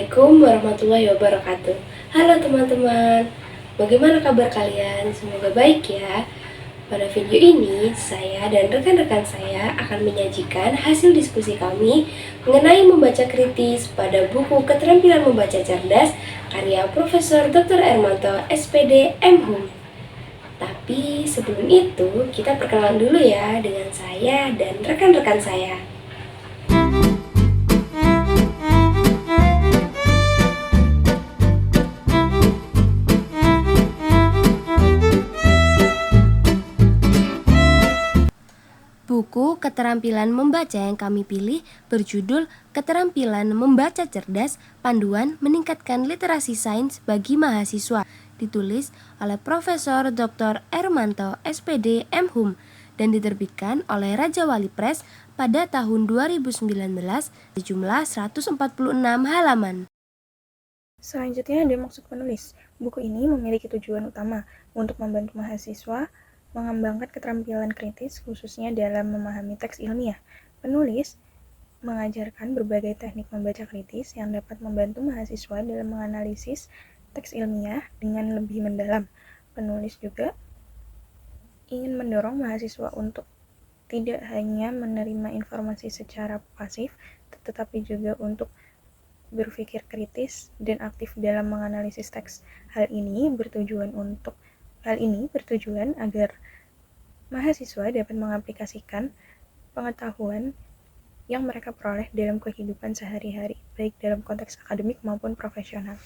Assalamualaikum warahmatullahi wabarakatuh. Halo teman-teman, bagaimana kabar kalian? Semoga baik ya. Pada video ini, saya dan rekan-rekan saya akan menyajikan hasil diskusi kami mengenai membaca kritis pada buku Keterampilan Membaca Cerdas karya Profesor Dr. Ermanto, SPD, MHum. Tapi sebelum itu, kita perkenalan dulu ya dengan saya dan rekan-rekan saya. Buku Keterampilan Membaca yang kami pilih berjudul Keterampilan Membaca Cerdas, Panduan Meningkatkan Literasi Sains bagi Mahasiswa, ditulis oleh Profesor Dr. Ermanto, SPD, MHum, dan diterbitkan oleh Raja Wali Press pada tahun 2019 di jumlah 146 halaman. Selanjutnya ada maksud penulis. Buku ini memiliki tujuan utama untuk membantu mahasiswa mengembangkan keterampilan kritis khususnya dalam memahami teks ilmiah. Penulis mengajarkan berbagai teknik membaca kritis yang dapat membantu mahasiswa dalam menganalisis teks ilmiah dengan lebih mendalam. Penulis juga ingin mendorong mahasiswa untuk tidak hanya menerima informasi secara pasif, tetapi juga untuk berpikir kritis dan aktif dalam menganalisis teks. Hal ini bertujuan agar mahasiswa dapat mengaplikasikan pengetahuan yang mereka peroleh dalam kehidupan sehari-hari, baik dalam konteks akademik maupun profesional.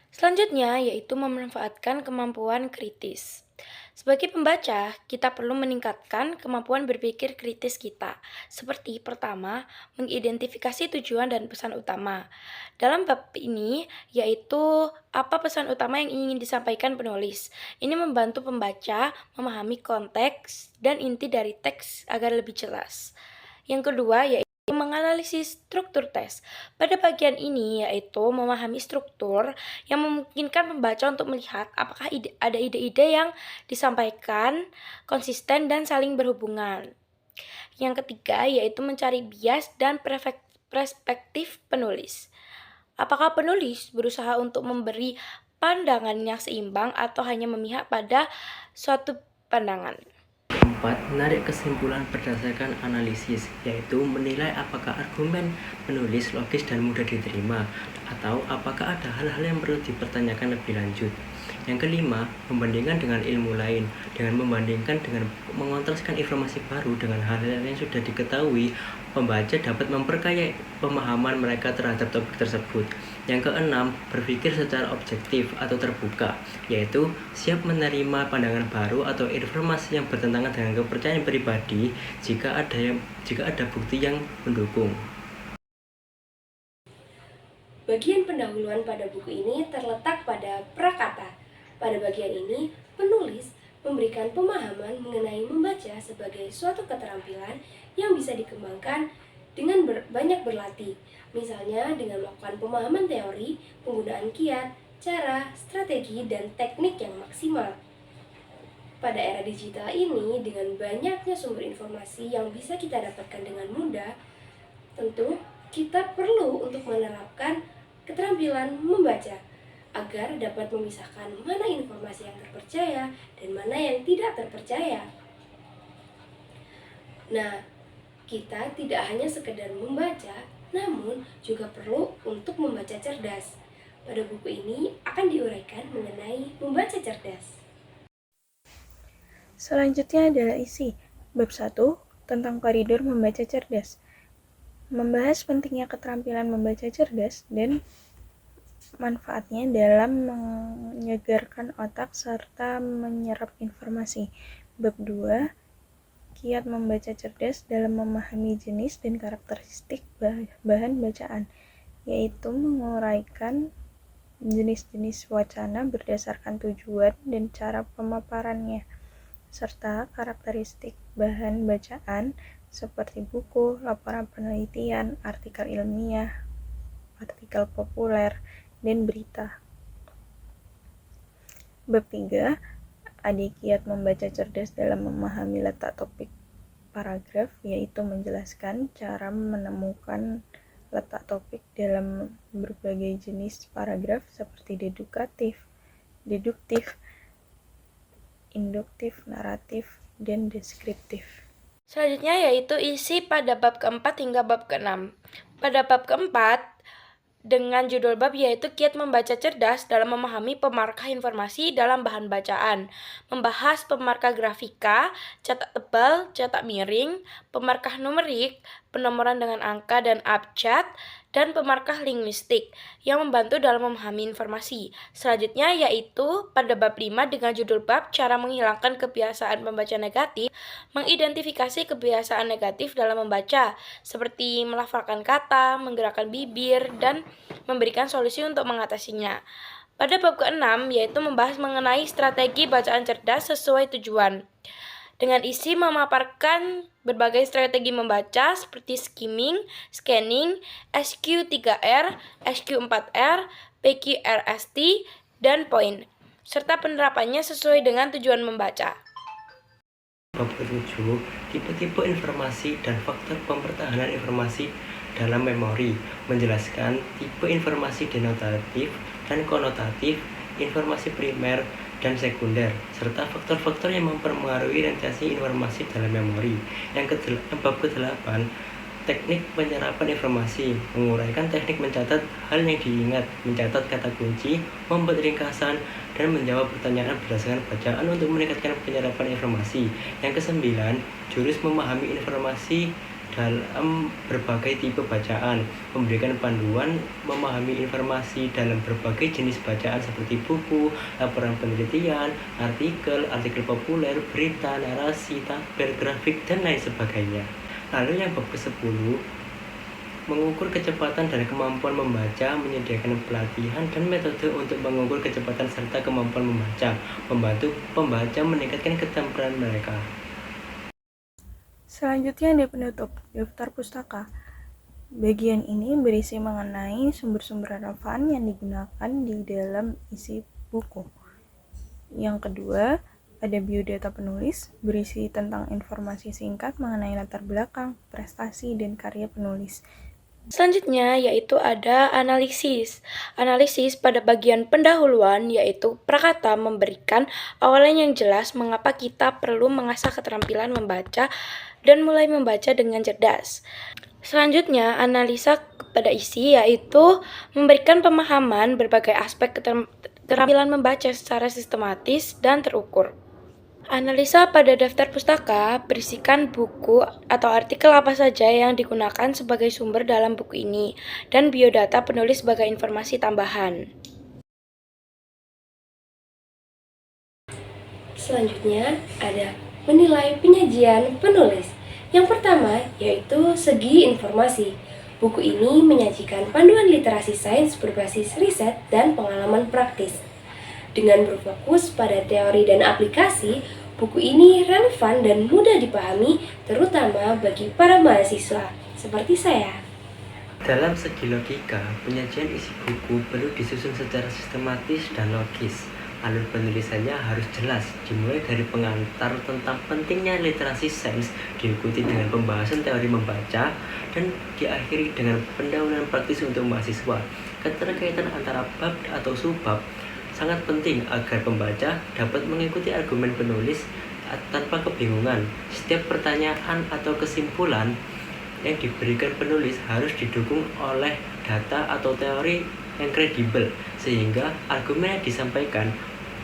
Selanjutnya yaitu memanfaatkan kemampuan kritis. Sebagai pembaca, kita perlu meningkatkan kemampuan berpikir kritis kita. Seperti pertama, mengidentifikasi tujuan dan pesan utama. Dalam bab ini, yaitu apa pesan utama yang ingin disampaikan penulis. Ini membantu pembaca memahami konteks dan inti dari teks agar lebih jelas. Yang kedua, yaitu menganalisis struktur teks. Pada bagian ini yaitu memahami struktur yang memungkinkan pembaca untuk melihat apakah ada ide-ide yang disampaikan konsisten dan saling berhubungan. Yang ketiga yaitu mencari bias dan perspektif penulis. Apakah penulis berusaha untuk memberi pandangan yang seimbang atau hanya memihak pada suatu pandangan? Keempat, menarik kesimpulan berdasarkan analisis, yaitu menilai apakah argumen penulis logis dan mudah diterima, atau apakah ada hal-hal yang perlu dipertanyakan lebih lanjut. Yang kelima, membandingkan dengan ilmu lain. Dengan membandingkan dengan mengontraskan informasi baru dengan hal-hal yang sudah diketahui, pembaca dapat memperkaya pemahaman mereka terhadap topik tersebut. Yang keenam, berpikir secara objektif atau terbuka, yaitu siap menerima pandangan baru atau informasi yang bertentangan dengan kepercayaan pribadi jika ada bukti yang mendukung. Bagian pendahuluan pada buku ini terletak pada prakata. Pada bagian ini, penulis memberikan pemahaman mengenai membaca sebagai suatu keterampilan yang bisa dikembangkan dengan banyak berlatih, misalnya dengan melakukan pemahaman teori, penggunaan kiat, cara, strategi, dan teknik yang maksimal. Pada era digital ini, dengan banyaknya sumber informasi yang bisa kita dapatkan dengan mudah, tentu kita perlu untuk menerapkan keterampilan membaca agar dapat memisahkan mana informasi yang terpercaya dan mana yang tidak terpercaya. Nah, kita tidak hanya sekedar membaca, namun juga perlu untuk membaca cerdas. Pada buku ini akan diuraikan mengenai membaca cerdas. Selanjutnya adalah isi bab 1 tentang koridor membaca cerdas. Membahas pentingnya keterampilan membaca cerdas dan manfaatnya dalam menyegarkan otak serta menyerap informasi. Bab 2, kiat membaca cerdas dalam memahami jenis dan karakteristik bahan bacaan, yaitu menguraikan jenis-jenis wacana berdasarkan tujuan dan cara pemaparannya, serta karakteristik bahan bacaan seperti buku, laporan penelitian, artikel ilmiah, artikel populer, dan berita. Bab 3, ada kiat membaca cerdas dalam memahami letak topik paragraf, yaitu menjelaskan cara menemukan letak topik dalam berbagai jenis paragraf seperti deduktif, induktif, naratif, dan deskriptif. Selanjutnya yaitu isi pada bab keempat hingga bab keenam. Pada bab keempat, dengan judul bab yaitu Kiat Membaca Cerdas dalam Memahami Pemarkah Informasi dalam Bahan Bacaan, membahas pemarkah grafika, cetak tebal, cetak miring, pemarkah numerik, penomoran dengan angka dan abjad, dan pemarkah linguistik yang membantu dalam memahami informasi. Selanjutnya yaitu pada bab 5 dengan judul bab Cara Menghilangkan Kebiasaan Membaca Negatif, mengidentifikasi kebiasaan negatif dalam membaca, seperti melafalkan kata, menggerakkan bibir, dan memberikan solusi untuk mengatasinya. Pada bab ke-6 yaitu membahas mengenai strategi bacaan cerdas sesuai tujuan, dengan isi memaparkan berbagai strategi membaca seperti skimming, scanning, SQ3R, SQ4R, PQRST, dan point, serta penerapannya sesuai dengan tujuan membaca. Bab ke-7, tipe-tipe informasi dan faktor pempertahanan informasi dalam memori, menjelaskan tipe informasi denotatif dan konotatif, informasi primer dan sekunder, serta faktor-faktor yang mempengaruhi orientasi informasi dalam memori. Bab ke-8, teknik penyerapan informasi, menguraikan teknik mencatat hal yang diingat, mencatat kata kunci, membuat ringkasan, dan menjawab pertanyaan berdasarkan bacaan untuk meningkatkan penyerapan informasi. Yang ke-9, jurus memahami informasi dalam berbagai tipe bacaan, memberikan panduan memahami informasi dalam berbagai jenis bacaan seperti buku, laporan penelitian, artikel populer, berita, narasi, tabel, grafik, dan lain sebagainya. Lalu yang bab ke-10, mengukur kecepatan dan kemampuan membaca, menyediakan pelatihan dan metode untuk mengukur kecepatan serta kemampuan membaca, membantu pembaca meningkatkan keterampilan mereka. Selanjutnya di penutup, daftar pustaka. Bagian ini berisi mengenai sumber-sumber relevan yang digunakan di dalam isi buku. Yang kedua, ada biodata penulis, berisi tentang informasi singkat mengenai latar belakang, prestasi, dan karya penulis. Selanjutnya yaitu ada analisis. Analisis pada bagian pendahuluan yaitu prakata memberikan awalan yang jelas mengapa kita perlu mengasah keterampilan membaca dan mulai membaca dengan cerdas. Selanjutnya analisa pada isi yaitu memberikan pemahaman berbagai aspek keterampilan membaca secara sistematis dan terukur. Analisa pada daftar pustaka berisikan buku atau artikel apa saja yang digunakan sebagai sumber dalam buku ini, dan biodata penulis sebagai informasi tambahan. Selanjutnya ada menilai penyajian penulis. Yang pertama yaitu segi informasi. Buku ini menyajikan panduan literasi sains berbasis riset dan pengalaman praktis. Dengan berfokus pada teori dan aplikasi, buku ini relevan dan mudah dipahami, terutama bagi para mahasiswa seperti saya. Dalam segi logika, penyajian isi buku perlu disusun secara sistematis dan logis. Alur penulisannya harus jelas, dimulai dari pengantar tentang pentingnya literasi sains, diikuti dengan pembahasan teori membaca, dan diakhiri dengan pendahuluan praktis untuk mahasiswa. Keterkaitan antara bab atau subbab sangat penting agar pembaca dapat mengikuti argumen penulis tanpa kebingungan. Setiap pertanyaan atau kesimpulan yang diberikan penulis harus didukung oleh data atau teori yang kredibel, sehingga argumen yang disampaikan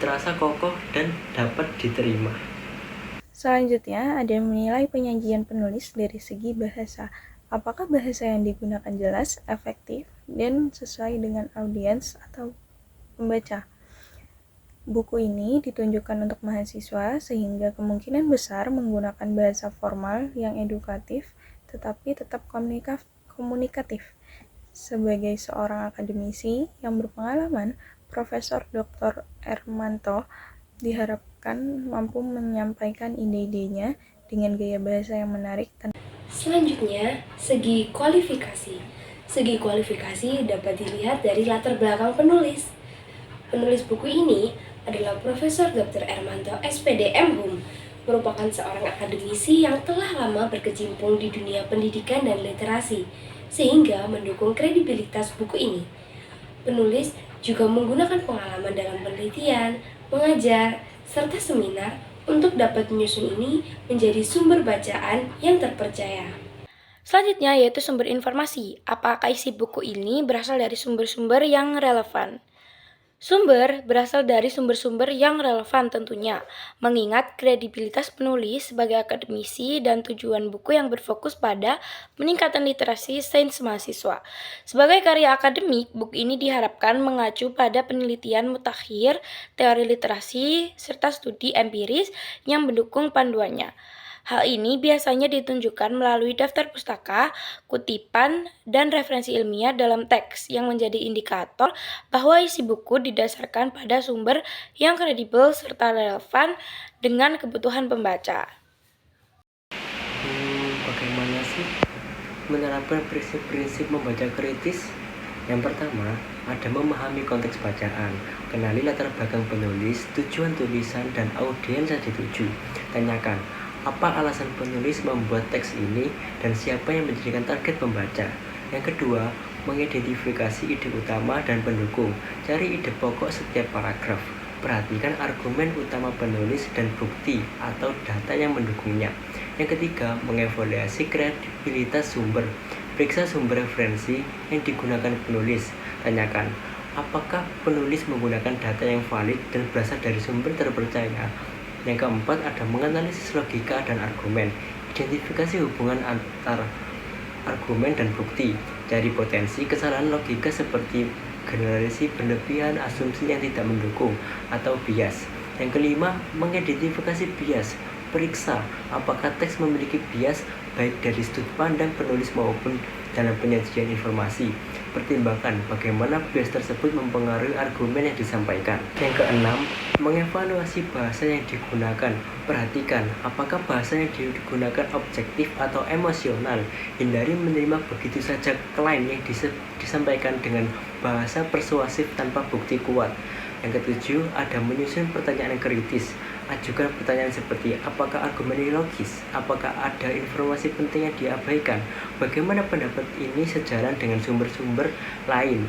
terasa kokoh dan dapat diterima. Selanjutnya ada menilai penyajian penulis dari segi bahasa. Apakah bahasa yang digunakan jelas, efektif, dan sesuai dengan audiens atau pembaca? Buku ini ditunjukkan untuk mahasiswa sehingga kemungkinan besar menggunakan bahasa formal yang edukatif tetapi tetap komunikatif. Sebagai seorang akademisi yang berpengalaman, Profesor Dr. Ermanto diharapkan mampu menyampaikan ide-idenya dengan gaya bahasa yang menarik. Selanjutnya, segi kualifikasi. Segi kualifikasi dapat dilihat dari latar belakang penulis. Penulis buku ini adalah Profesor Dr. Ermanto SPD MHum, merupakan seorang akademisi yang telah lama berkecimpung di dunia pendidikan dan literasi. sehingga mendukung kredibilitas buku ini. Penulis juga menggunakan pengalaman dalam penelitian, mengajar, serta seminar untuk dapat menyusun ini menjadi sumber bacaan yang terpercaya. Selanjutnya yaitu sumber informasi. Apakah isi buku ini berasal dari sumber-sumber yang relevan? Sumber berasal dari sumber-sumber yang relevan tentunya, mengingat kredibilitas penulis sebagai akademisi dan tujuan buku yang berfokus pada peningkatan literasi sains mahasiswa. Sebagai karya akademik, buku ini diharapkan mengacu pada penelitian mutakhir, teori literasi, serta studi empiris yang mendukung panduannya. Hal ini biasanya ditunjukkan melalui daftar pustaka, kutipan, dan referensi ilmiah dalam teks yang menjadi indikator bahwa isi buku didasarkan pada sumber yang kredibel serta relevan dengan kebutuhan pembaca. Bagaimana sih menerapkan prinsip-prinsip membaca kritis? Yang pertama, ada memahami konteks bacaan, kenali latar belakang penulis, tujuan tulisan, dan audiens yang dituju. Tanyakan, apa alasan penulis membuat teks ini dan siapa yang menjadikan target pembaca. Yang kedua, mengidentifikasi ide utama dan pendukung. Cari ide pokok setiap paragraf. Perhatikan argumen utama penulis dan bukti atau data yang mendukungnya. Yang ketiga, mengevaluasi kredibilitas sumber. Periksa sumber referensi yang digunakan penulis. Tanyakan, apakah penulis menggunakan data yang valid dan berasal dari sumber terpercaya. Yang keempat, ada menganalisis logika dan argumen. Identifikasi hubungan antara argumen dan bukti. Cari potensi kesalahan logika seperti generalisasi berlebihan, asumsi yang tidak mendukung, atau bias. Yang kelima, mengidentifikasi bias. Periksa apakah teks memiliki bias baik dari sudut pandang penulis maupun dalam penyajian informasi. Pertimbangkan bagaimana bias tersebut mempengaruhi argumen yang disampaikan. Yang keenam, mengevaluasi bahasa yang digunakan. Perhatikan apakah bahasa yang digunakan objektif atau emosional. Hindari menerima begitu saja klaim yang disampaikan dengan bahasa persuasif tanpa bukti kuat. Yang ketujuh, ada menyusun pertanyaan kritis. Ajukan pertanyaan seperti, apakah argumen ini logis? Apakah ada informasi penting yang diabaikan? Bagaimana pendapat ini sejalan dengan sumber-sumber lain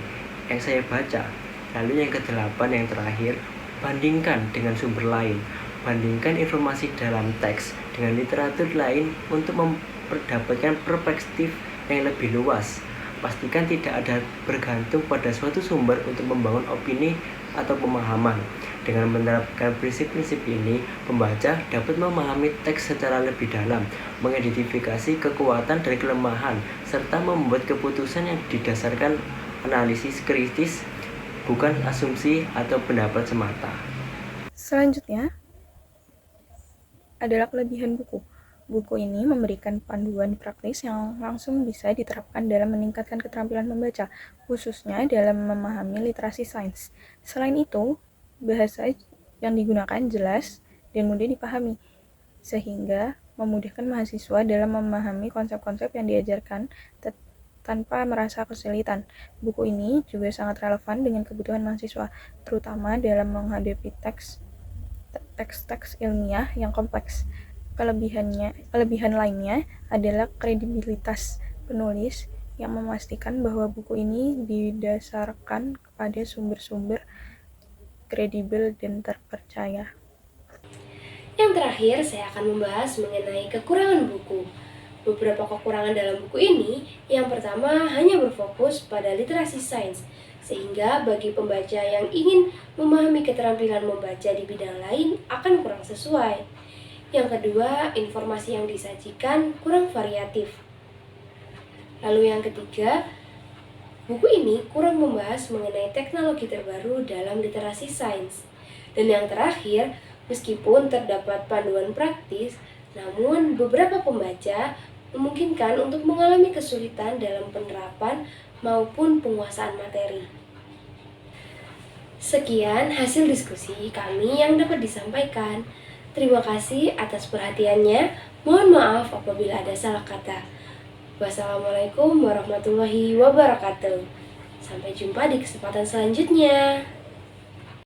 yang saya baca? Lalu yang kedelapan, yang terakhir, bandingkan dengan sumber lain. Bandingkan informasi dalam teks dengan literatur lain untuk mendapatkan perspektif yang lebih luas. Pastikan tidak ada bergantung pada suatu sumber untuk membangun opini atau pemahaman. Dengan menerapkan prinsip-prinsip ini, pembaca dapat memahami teks secara lebih dalam, mengidentifikasi kekuatan dan kelemahan, serta membuat keputusan yang didasarkan analisis kritis, bukan asumsi atau pendapat semata. Selanjutnya adalah kelebihan buku. Buku ini memberikan panduan praktis yang langsung bisa diterapkan dalam meningkatkan keterampilan membaca, khususnya dalam memahami literasi sains. Selain itu, bahasa yang digunakan jelas dan mudah dipahami, sehingga memudahkan mahasiswa dalam memahami konsep-konsep yang diajarkan tanpa merasa kesulitan. Buku ini juga sangat relevan dengan kebutuhan mahasiswa, terutama dalam menghadapi teks-teks ilmiah yang kompleks. Kelebihan lainnya adalah kredibilitas penulis yang memastikan bahwa buku ini didasarkan kepada sumber-sumber kredibel dan terpercaya. Yang terakhir, saya akan membahas mengenai kekurangan buku. Beberapa kekurangan dalam buku ini, yang pertama hanya berfokus pada literasi sains, sehingga bagi pembaca yang ingin memahami keterampilan membaca di bidang lain akan kurang sesuai. Yang kedua, informasi yang disajikan kurang variatif. Lalu yang ketiga, buku ini kurang membahas mengenai teknologi terbaru dalam literasi sains. Dan yang terakhir, meskipun terdapat panduan praktis, namun beberapa pembaca memungkinkan untuk mengalami kesulitan dalam penerapan maupun penguasaan materi. Sekian hasil diskusi kami yang dapat disampaikan. Terima kasih atas perhatiannya. Mohon maaf apabila ada salah kata. Wassalamualaikum warahmatullahi wabarakatuh. Sampai jumpa di kesempatan selanjutnya.